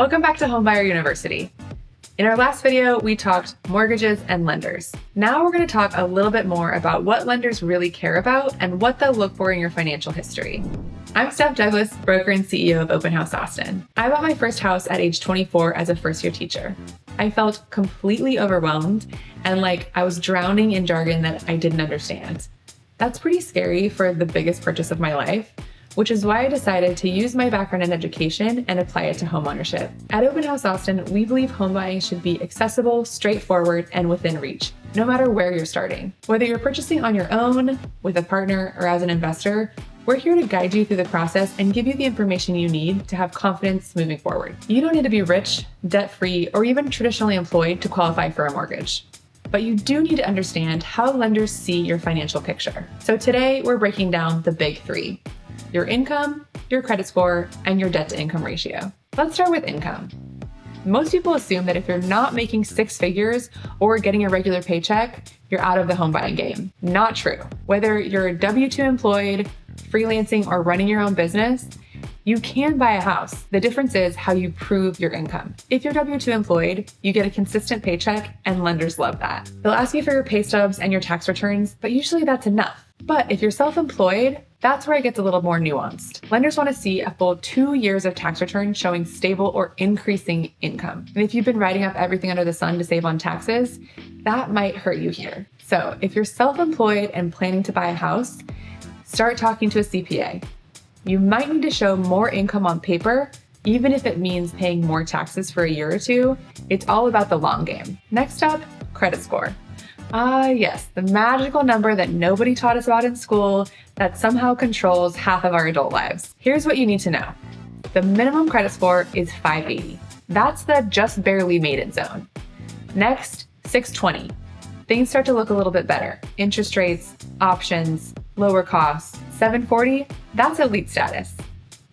Welcome back to Homebuyer University. In our last video, we talked mortgages and lenders. Now we're going to talk a little bit more about what lenders really care about and what they'll look for in your financial history. I'm Steph Douglass, broker and CEO of Open House Austin. I bought my first house at age 24 as a first-year teacher. I felt completely overwhelmed and like I was drowning in jargon that I didn't understand. That's pretty scary for the biggest purchase of my life, which is why I decided to use my background in education and apply it to homeownership. At Open House Austin, we believe home buying should be accessible, straightforward, and within reach, no matter where you're starting. Whether you're purchasing on your own, with a partner, or as an investor, we're here to guide you through the process and give you the information you need to have confidence moving forward. You don't need to be rich, debt-free, or even traditionally employed to qualify for a mortgage. But you do need to understand how lenders see your financial picture. So today, we're breaking down the big three: your income, your credit score, and your debt to income ratio. Let's start with income. Most people assume that if you're not making six figures or getting a regular paycheck, you're out of the home buying game. Not true. Whether you're a W-2 employed, freelancing, or running your own business, you can buy a house. The difference is how you prove your income. If you're W-2 employed, you get a consistent paycheck, and lenders love that. They'll ask you for your pay stubs and your tax returns, but usually that's enough. But if you're self-employed, that's where it gets a little more nuanced. Lenders want to see a full 2 years of tax returns showing stable or increasing income. And if you've been writing up everything under the sun to save on taxes, that might hurt you here. So if you're self-employed and planning to buy a house, start talking to a CPA. You might need to show more income on paper, even if it means paying more taxes for a year or two. It's all about the long game. Next up, credit score. Yes, the magical number that nobody taught us about in school that somehow controls half of our adult lives. Here's what you need to know. The minimum credit score is 580. That's the just barely made it zone. Next, 620. Things start to look a little bit better. Interest rates, options, lower costs. 740, that's elite status.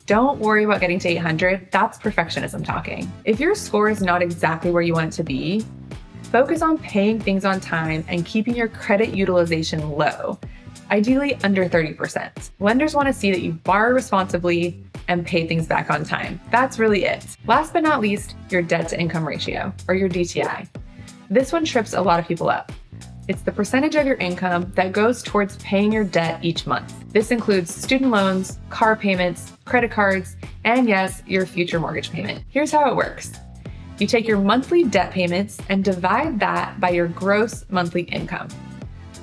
Don't worry about getting to 800. That's perfectionism talking. If your score is not exactly where you want it to be, focus on paying things on time and keeping your credit utilization low, ideally under 30%. Lenders want to see that you borrow responsibly and pay things back on time. That's really it. Last but not least, your debt to income ratio, or your DTI. This one trips a lot of people up. It's the percentage of your income that goes towards paying your debt each month. This includes student loans, car payments, credit cards, and yes, your future mortgage payment. Here's how it works. You take your monthly debt payments and divide that by your gross monthly income.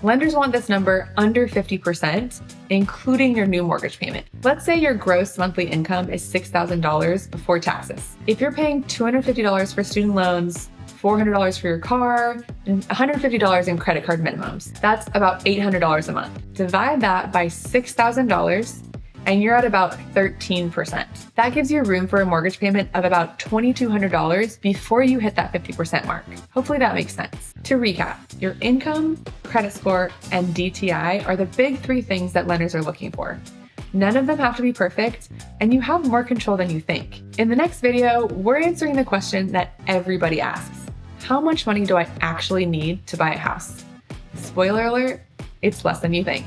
Lenders want this number under 50%, including your new mortgage payment. Let's say your gross monthly income is $6,000 before taxes. If you're paying $250 for student loans, $400 for your car, and $150 in credit card minimums, that's about $800 a month. Divide that by $6,000, and you're at about 13%. That gives you room for a mortgage payment of about $2,200 before you hit that 50% mark. Hopefully that makes sense. To recap, your income, credit score, and DTI are the big three things that lenders are looking for. None of them have to be perfect, and you have more control than you think. In the next video, we're answering the question that everybody asks. How much money do I actually need to buy a house? Spoiler alert, it's less than you think.